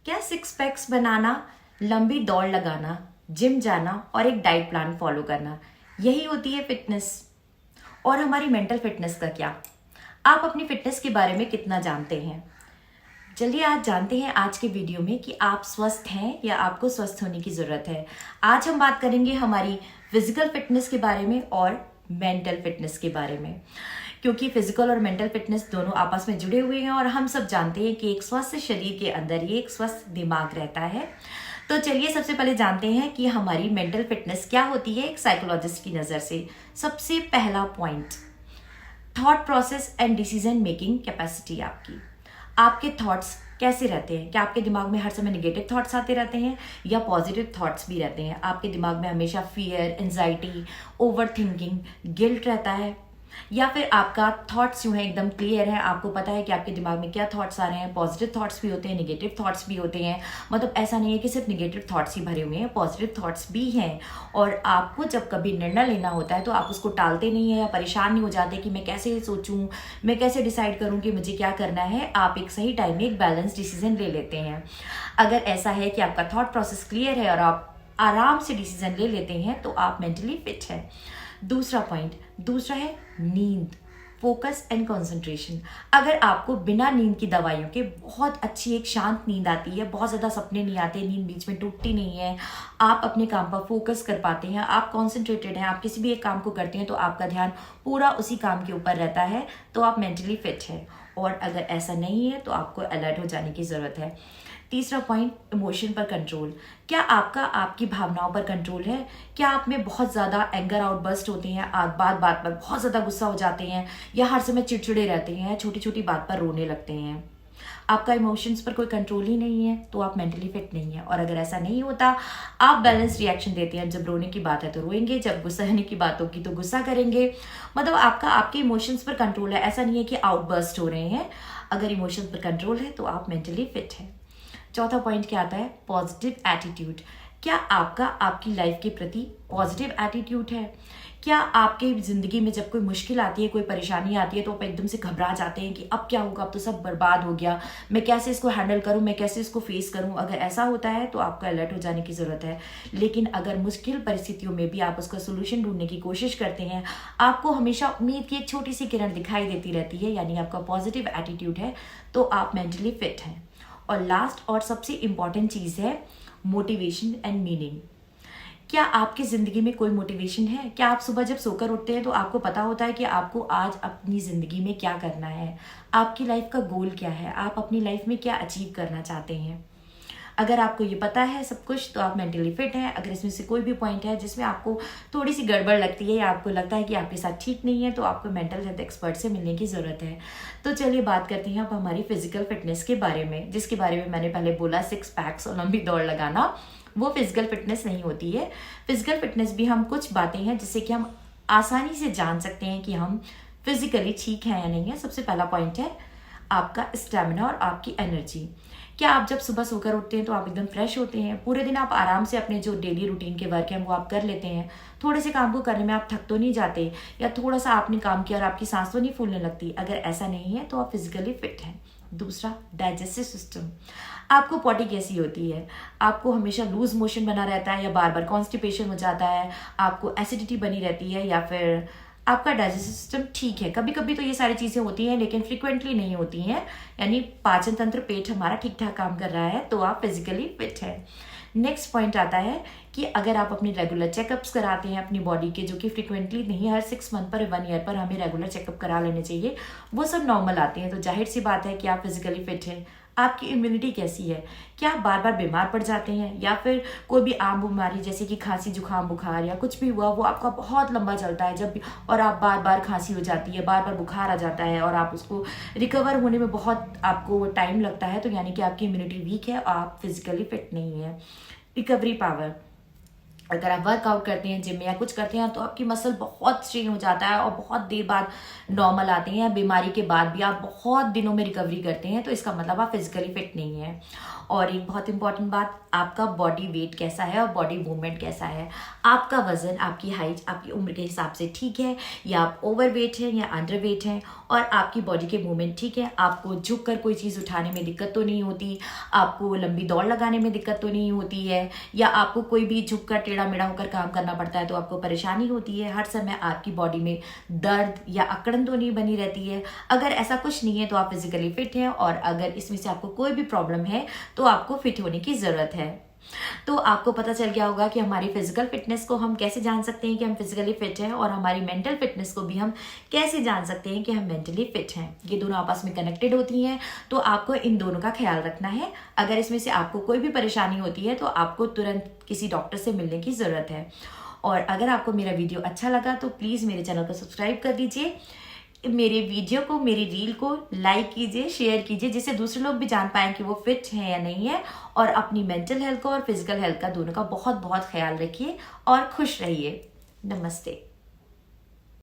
क्या six packs बनाना, लंबी दौड़ लगाना, जिम जाना और एक डाइट प्लान फॉलो करना, यही होती है फिटनेस? और हमारी मेंटल फिटनेस का क्या? आप अपनी फिटनेस के बारे में कितना जानते हैं? चलिए आज जानते हैं आज के वीडियो में कि आप स्वस्थ हैं या आपको स्वस्थ होने की ज़रूरत है। आज हम बात करेंगे हमारी फिजिकल फिटनेस के बारे में और मेंटल फिटनेस के बारे में, क्योंकि फिजिकल और मेंटल फिटनेस दोनों आपस में जुड़े हुए हैं और हम सब जानते हैं कि एक स्वस्थ शरीर के अंदर ही एक स्वस्थ दिमाग रहता है। तो चलिए सबसे पहले जानते हैं कि हमारी मेंटल फिटनेस क्या होती है एक साइकोलॉजिस्ट की नज़र से। सबसे पहला point, thought process and decision making capacity. आपके थॉट्स कैसे रहते हैं? क्या आपके दिमाग में हर समय नेगेटिव थॉट्स आते रहते हैं या पॉजिटिव थॉट्स भी रहते हैं? आपके दिमाग में हमेशा fear, anxiety, over thinking, guilt रहता है, या फिर आपका थॉट्स जो है एकदम क्लियर है, आपको पता है कि आपके दिमाग में क्या थॉट्स आ रहे हैं? पॉजिटिव थॉट्स भी होते हैं, नेगेटिव थॉट्स भी होते हैं। मतलब ऐसा नहीं है कि सिर्फ नेगेटिव थॉट्स ही भरे हुए हैं, पॉजिटिव थॉट्स भी हैं। और आपको जब कभी निर्णय लेना होता है तो आप उसको टालते नहीं है या परेशान नहीं हो जाते कि मैं कैसे सोचूं, मैं कैसे डिसाइड करूं कि मुझे क्या करना है। आप एक सही टाइम में एक बैलेंस डिसीजन ले लेते हैं। अगर ऐसा है कि आपका थॉट प्रोसेस क्लियर है और आप आराम से डिसीजन ले लेते हैं तो आप मेंटली फिट है। दूसरा है नींद, फोकस एंड कंसंट्रेशन। अगर आपको बिना नींद की दवाइयों के बहुत अच्छी एक शांत नींद आती है, बहुत ज़्यादा सपने नहीं आते, नींद बीच में टूटती नहीं है, आप अपने काम पर फोकस कर पाते हैं, आप कॉन्सेंट्रेटेड हैं, आप किसी भी एक काम को करते हैं तो आपका ध्यान पूरा उसी काम के ऊपर रहता है, तो आप मेंटली फिट है। और अगर ऐसा नहीं है तो आपको अलर्ट हो जाने की ज़रूरत है। तीसरा पॉइंट, इमोशन पर कंट्रोल। क्या आपकी भावनाओं पर कंट्रोल है? क्या आप में बहुत ज़्यादा एंगर आउटबर्स्ट होते हैं, आप बात बात पर बहुत ज़्यादा गुस्सा हो जाते हैं, या हर समय चिड़चिड़े रहते हैं, छोटी छोटी बात पर रोने लगते हैं? आपका इमोशंस पर कोई कंट्रोल ही नहीं है तो आप मेंटली फिट नहीं है। और अगर ऐसा नहीं होता, आप बैलेंस रिएक्शन देते हैं, जब रोने की बात है तो रोएंगे, जब गुस्सा होने की बात होगी तो गुस्सा करेंगे। मतलब आपके इमोशंस पर कंट्रोल है, ऐसा नहीं है कि आउटबर्स्ट हो रहे हैं। अगर इमोशंस पर कंट्रोल है तो आप मेंटली फिट हैं। चौथा पॉइंट क्या आता है? Positive attitude. क्या आपकी लाइफ के प्रति पॉजिटिव एटीट्यूड है? क्या आपके ज़िंदगी में जब कोई मुश्किल आती है, कोई परेशानी आती है तो आप एकदम से घबरा जाते हैं कि अब क्या होगा, अब तो सब बर्बाद हो गया, मैं कैसे इसको हैंडल करूं, मैं कैसे इसको फेस करूं? अगर ऐसा होता है तो आपको अलर्ट हो जाने की ज़रूरत है। लेकिन अगर मुश्किल परिस्थितियों में भी आप उसका सोल्यूशन ढूंढने की कोशिश करते हैं, आपको हमेशा उम्मीद की एक छोटी सी किरण दिखाई देती रहती है, यानी आपका पॉजिटिव एटीट्यूड है, तो आप मेंटली फिट हैं। और लास्ट और सबसे इंपॉर्टेंट चीज़ है मोटिवेशन एंड मीनिंग। क्या आपकी ज़िंदगी में कोई मोटिवेशन है? क्या आप सुबह जब सोकर उठते हैं तो आपको पता होता है कि आपको आज अपनी ज़िंदगी में क्या करना है? आपकी लाइफ का गोल क्या है? आप अपनी लाइफ में क्या अचीव करना चाहते हैं? अगर आपको ये पता है सब कुछ तो आप मेंटली फिट हैं। अगर इसमें से कोई भी पॉइंट है जिसमें आपको थोड़ी सी गड़बड़ लगती है या आपको लगता है कि आपके साथ ठीक नहीं है, तो आपको मेंटल हेल्थ एक्सपर्ट से मिलने की ज़रूरत है। तो चलिए बात करते हैं अब हमारी फिजिकल फिटनेस के बारे में, जिसके बारे में मैंने पहले बोला, सिक्स पैक्स और लंबी दौड़ लगाना, वो फिजिकल फिटनेस नहीं होती है। फिजिकल फिटनेस भी हम कुछ बातें हैं जिससे कि हम आसानी से जान सकते हैं कि हम फिजिकली ठीक हैं या नहीं है। सबसे पहला पॉइंट है आपका स्टेमिना और आपकी एनर्जी। क्या आप जब सुबह सोकर उठते हैं तो आप एकदम फ्रेश होते हैं? पूरे दिन आप आराम से अपने जो डेली रूटीन के वर्क हैं वो आप कर लेते हैं? थोड़े से काम को करने में आप थक तो नहीं जाते, या थोड़ा सा आपने काम किया और आपकी सांस तो नहीं फूलने लगती? अगर ऐसा नहीं है तो आप फिजिकली फिट हैं। दूसरा, डाइजेस्टिव सिस्टम। आपको पॉटी कैसी होती है? आपको हमेशा लूज मोशन बना रहता है या बार बार कॉन्स्टिपेशन हो जाता है? आपको एसिडिटी बनी रहती है या फिर आपका डाइजेस्टिव सिस्टम ठीक है? कभी कभी तो ये सारी चीज़ें होती हैं लेकिन फ्रिक्वेंटली नहीं होती हैं, यानी पाचन तंत्र, पेट हमारा ठीक ठाक काम कर रहा है तो आप फिजिकली फिट है। नेक्स्ट पॉइंट आता है कि अगर आप अपनी रेगुलर चेकअप्स कराते हैं अपनी बॉडी के, जो कि फ्रिक्वेंटली नहीं, हर 6 मंथ पर 1 ईयर पर हमें रेगुलर चेकअप करा लेने चाहिए, वो सब नॉर्मल आते हैं, तो जाहिर सी बात है कि आप फिजिकली फिट हैं। आपकी इम्यूनिटी कैसी है? क्या आप बार बार बीमार पड़ जाते हैं, या फिर कोई भी आम बीमारी जैसे कि खांसी, जुकाम, बुखार या कुछ भी हुआ वो आपका बहुत लंबा चलता है जब भी, और आप बार बार खांसी हो जाती है, बार बार बुखार आ जाता है और आप उसको रिकवर होने में बहुत आपको टाइम लगता है, तो यानी कि आपकी इम्यूनिटी वीक है और आप फिजिकली फिट नहीं है। Recovery power. अगर आप वर्कआउट करते हैं जिम में या कुछ करते हैं तो आपकी मसल बहुत स्ट्रेन हो जाता है और बहुत देर बाद नॉर्मल आते हैं, या बीमारी के बाद भी आप बहुत दिनों में रिकवरी करते हैं, तो इसका मतलब आप फिजिकली फिट नहीं है। और एक बहुत इंपॉर्टेंट बात, आपका बॉडी वेट कैसा है और बॉडी मूवमेंट कैसा है। आपका वजन, आपकी हाइट आपकी उम्र के हिसाब से ठीक है, या आप ओवर वेट हैं या अंडर वेट हैं, और आपकी बॉडी के मूवमेंट ठीक है, आपको झुक कर कोई चीज़ उठाने में दिक्कत तो नहीं होती, आपको लंबी दौड़ लगाने में दिक्कत तो नहीं होती है, या आपको कोई भी झुक कर टेढ़ा मेढ़ा होकर काम करना पड़ता है तो आपको परेशानी होती है, हर समय आपकी बॉडी में दर्द या अकड़न तो नहीं बनी रहती है। अगर ऐसा कुछ नहीं है तो आप फिजिकली फिट हैं, और अगर इसमें से आपको कोई भी प्रॉब्लम है तो आपको फिट होने की ज़रूरत है। तो आपको पता चल गया होगा कि हमारी फिजिकल फिटनेस को हम कैसे जान सकते हैं कि हम फिजिकली फिट हैं, और हमारी मेंटल फिटनेस को भी हम कैसे जान सकते हैं कि हम मेंटली फिट हैं। ये दोनों आपस में कनेक्टेड होती हैं, तो आपको इन दोनों का ख्याल रखना है। अगर इसमें से आपको कोई भी परेशानी होती है तो आपको तुरंत किसी डॉक्टर से मिलने की ज़रूरत है। और अगर आपको मेरा वीडियो अच्छा लगा तो प्लीज़ मेरे चैनल को सब्सक्राइब कर दीजिए, मेरे वीडियो को, मेरी रील को लाइक कीजिए, शेयर कीजिए, जिससे दूसरे लोग भी जान पाएं कि वो फिट हैं या नहीं है। और अपनी मेंटल हेल्थ का और फिजिकल हेल्थ का दोनों का बहुत बहुत ख्याल रखिए और खुश रहिए। नमस्ते।